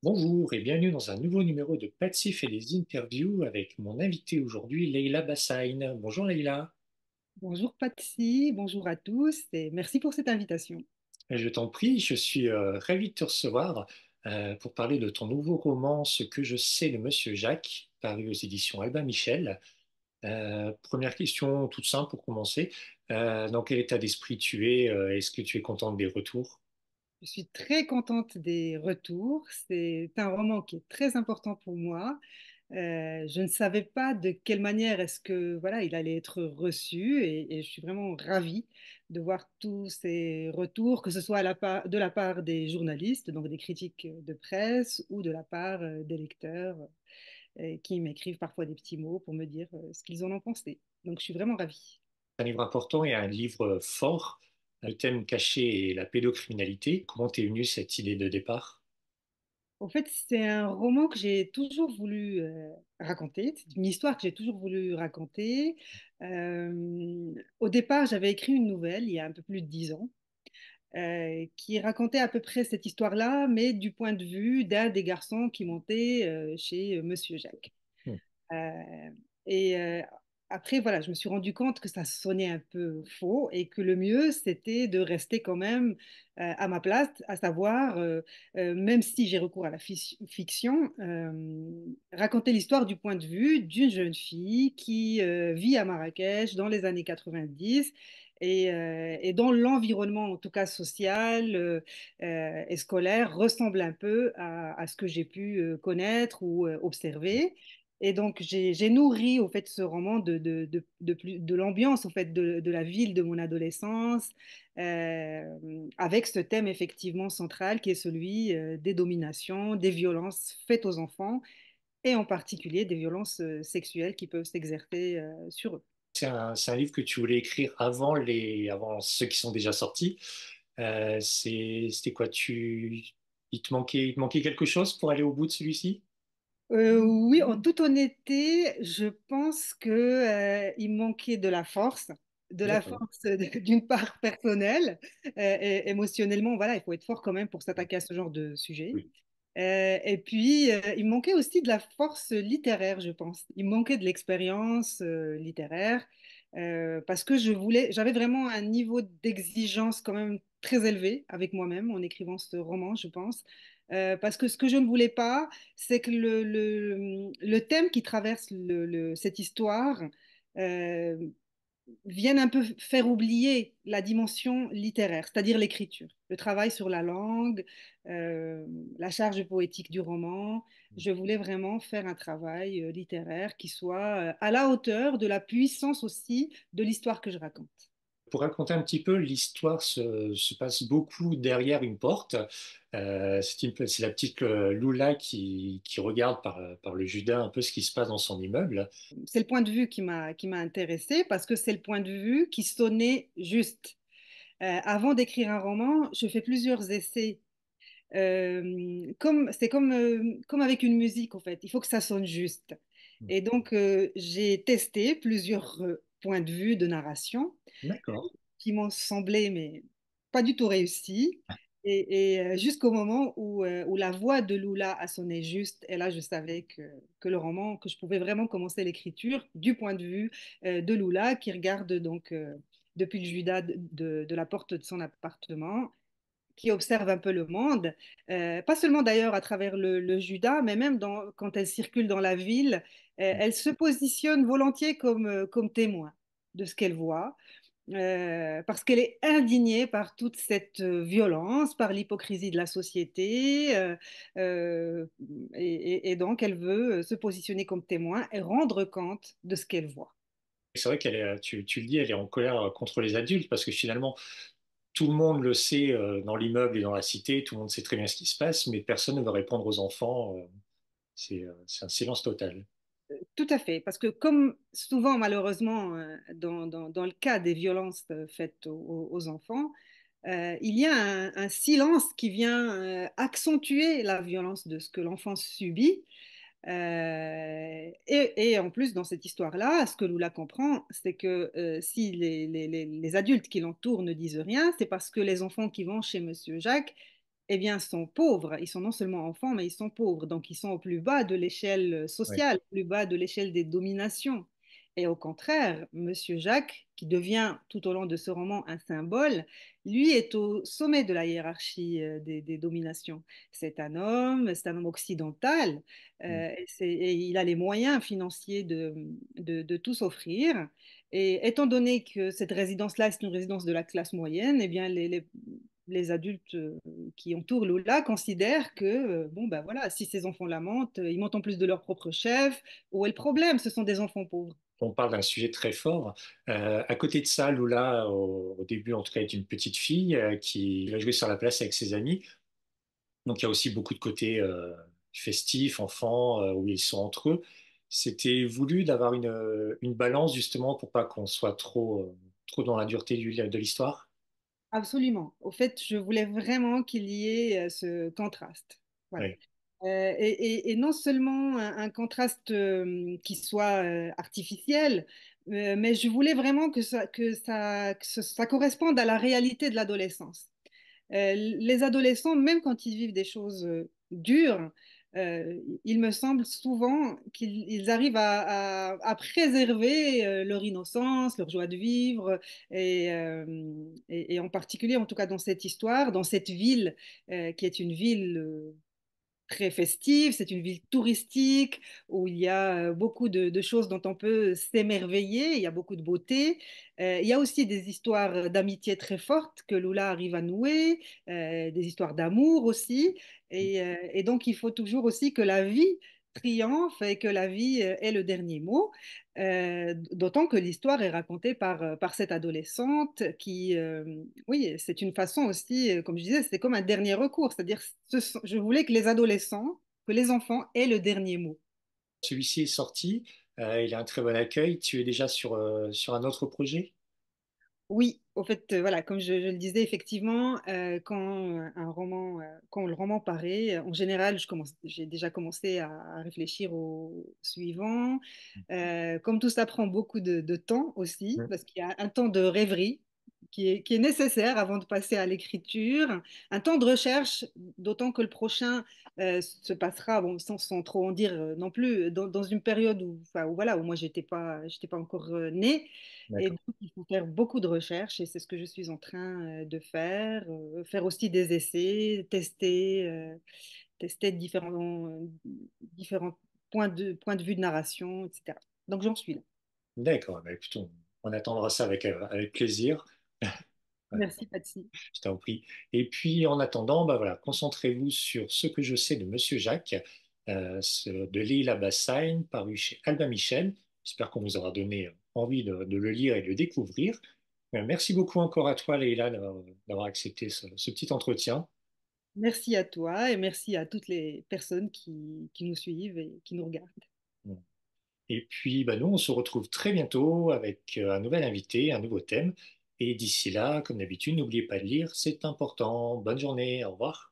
Bonjour et bienvenue dans un nouveau numéro de Patsy et les interviews avec mon invité aujourd'hui, Leïla Bassaïn. Bonjour Leïla. Bonjour Patsy, bonjour à tous et merci pour cette invitation. Je t'en prie, je suis ravi de te recevoir pour parler de ton nouveau roman Ce que je sais de Monsieur Jacques, paru aux éditions Albin Michel. Première question toute simple pour commencer. Dans quel état d'esprit tu es? Est-ce que tu es contente des retours? Je suis très contente des retours. C'est un roman qui est très important pour moi. Je ne savais pas de quelle manière est-ce que voilà il allait être reçu et je suis vraiment ravie de voir tous ces retours, que ce soit de la part des journalistes, donc des critiques de presse, ou de la part des lecteurs qui m'écrivent parfois des petits mots pour me dire ce qu'ils en ont pensé. Donc je suis vraiment ravie. Un livre important et un livre fort. Le thème caché est la pédocriminalité. Comment t'es venue cette idée de départ? En fait, c'est un roman que j'ai toujours voulu raconter. C'est une histoire que j'ai toujours voulu raconter. Au départ, j'avais écrit une nouvelle il y a un peu plus de 10 ans qui racontait à peu près cette histoire-là, mais du point de vue d'un des garçons qui montait chez Monsieur Jacques. Hmm. Euh, et après, voilà, je me suis rendu compte que ça sonnait un peu faux et que le mieux, c'était de rester quand même à ma place, à savoir, même si j'ai recours à la fiction, raconter l'histoire du point de vue d'une jeune fille qui vit à Marrakech dans les années 90 et dont l'environnement, en tout cas social et scolaire, ressemble un peu à ce que j'ai pu connaître ou observer. Et donc, j'ai nourri au fait ce roman de l'ambiance au fait de la ville de mon adolescence, avec ce thème effectivement central qui est celui des dominations, des violences faites aux enfants et en particulier des violences sexuelles qui peuvent s'exercer sur eux. C'est un livre que tu voulais écrire avant ceux qui sont déjà sortis. C'était quoi? Il te manquait quelque chose pour aller au bout de celui-ci? Oui, en toute honnêteté, je pense que, il manquait de la D'accord. force d'une part personnelle, et émotionnellement, voilà, il faut être fort quand même pour s'attaquer à ce genre de sujet. Oui. Et puis, il manquait aussi de la force littéraire, je pense. Il manquait de l'expérience littéraire parce que j'avais vraiment un niveau d'exigence quand même très élevé avec moi-même en écrivant ce roman, je pense. Parce que ce que je ne voulais pas, c'est que le thème qui traverse cette histoire euh, viennent un peu faire oublier la dimension littéraire, c'est-à-dire l'écriture, le travail sur la langue, euh, la charge poétique du roman. Je voulais vraiment faire un travail littéraire qui soit à la hauteur de la puissance aussi de l'histoire que je raconte. Pour raconter un petit peu, l'histoire se passe beaucoup derrière une porte. C'est la petite Lula qui regarde par le Judas un peu ce qui se passe dans son immeuble. C'est le point de vue qui m'a intéressée parce que c'est le point de vue qui sonnait juste. Avant d'écrire un roman, je fais plusieurs essais. C'est comme avec une musique, en fait. Il faut que ça sonne juste. Et donc, j'ai testé plusieurs points de vue de narration D'accord. qui m'ont semblé, mais pas du tout réussis. Et jusqu'au moment où la voix de Lula a sonné juste, et là, je savais que le roman, que je pouvais vraiment commencer l'écriture du point de vue de Lula, qui regarde donc depuis le Judas de la porte de son appartement, qui observe un peu le monde, pas seulement d'ailleurs à travers le Juda, mais même quand elle circule dans la ville, elle se positionne volontiers comme témoin de ce qu'elle voit, parce qu'elle est indignée par toute cette violence, par l'hypocrisie de la société, euh, et donc elle veut se positionner comme témoin et rendre compte de ce qu'elle voit. C'est vrai tu le dis, elle est en colère contre les adultes parce que finalement, tout le monde le sait dans l'immeuble et dans la cité, tout le monde sait très bien ce qui se passe, mais personne ne veut répondre aux enfants. C'est un silence total. Tout à fait, parce que comme souvent malheureusement dans le cas des violences faites aux enfants, il y a un silence qui vient accentuer la violence de ce que l'enfant subit. Et en plus, dans cette histoire-là, ce que Lula comprend, c'est que si les adultes qui l'entourent ne disent rien, c'est parce que les enfants qui vont chez Monsieur Jacques eh bien, sont pauvres. Ils sont non seulement enfants, mais ils sont pauvres. Donc, ils sont au plus bas de l'échelle Ouais. sociale, au plus bas de l'échelle des dominations. Et au contraire, Monsieur Jacques, qui devient tout au long de ce roman un symbole, lui est au sommet de la hiérarchie des dominations. C'est un homme occidental, Mm. et il a les moyens financiers de tout s'offrir. Et étant donné que cette résidence-là, c'est une résidence de la classe moyenne, eh bien, les adultes qui entourent Lula considèrent que, bon, ben voilà, si ces enfants la mentent, ils mentent en plus de leur propre chef. Où est le problème? Ce sont des enfants pauvres. On parle d'un sujet très fort. À côté de ça, Lula, au début en tout cas, est une petite fille qui va jouer sur la place avec ses amis. Donc il y a aussi beaucoup de côté festif, enfant, où ils sont entre eux. C'était voulu d'avoir une balance justement pour pas qu'on soit trop dans la dureté de l'histoire. Absolument. Au fait, je voulais vraiment qu'il y ait ce contraste. Voilà. Oui. Et non seulement un contraste qui soit artificiel, mais je voulais vraiment que ça corresponde à la réalité de l'adolescence. Les adolescents, même quand ils vivent des choses dures, il me semble souvent qu'ils arrivent à préserver leur innocence, leur joie de vivre, et en particulier, en tout cas dans cette histoire, dans cette ville qui est une ville très festive, c'est une ville touristique où il y a beaucoup de choses dont on peut s'émerveiller, il y a beaucoup de beauté. Il y a aussi des histoires d'amitié très fortes que Lula arrive à nouer, des histoires d'amour aussi. Et donc, il faut toujours aussi que la vie triomphe et que la vie ait le dernier mot. D'autant que l'histoire est racontée par cette adolescente qui, oui, c'est une façon aussi, comme je disais, c'est comme un dernier recours. C'est-à-dire, je voulais que les adolescents, que les enfants aient le dernier mot. Celui-ci est sorti, il a un très bon accueil. Tu es déjà sur un autre projet? Oui, au fait, voilà, comme je le disais, effectivement, quand le roman paraît, en général, j'ai déjà commencé à réfléchir au suivant. Comme tout ça prend beaucoup de temps aussi, Mm. parce qu'il y a un temps de rêverie qui est nécessaire avant de passer à l'écriture, un temps de recherche, d'autant que le prochain se passera, bon, sans trop en dire non plus, dans une période où, enfin, voilà, où moi, j'étais pas encore née. Et D'accord. donc, il faut faire beaucoup de recherches et c'est ce que je suis en train de faire. Faire aussi des essais, tester différents points de vue de narration, etc. Donc, j'en suis là. D'accord. Bah, écoute, on attendra ça avec plaisir. Merci, Patsy. Je t'en prie. Et puis, en attendant, bah voilà, concentrez-vous sur ce que je sais de Monsieur Jacques, de Leila Bassagne, paru chez Albin Michel. J'espère qu'on vous aura donné envie de le lire et de le découvrir. Merci beaucoup encore à toi, Leila, d'avoir accepté ce petit entretien. Merci à toi et merci à toutes les personnes qui nous suivent et qui nous regardent. Et puis, bah, nous, on se retrouve très bientôt avec un nouvel invité, un nouveau thème. Et d'ici là, comme d'habitude, n'oubliez pas de lire, c'est important. Bonne journée, au revoir.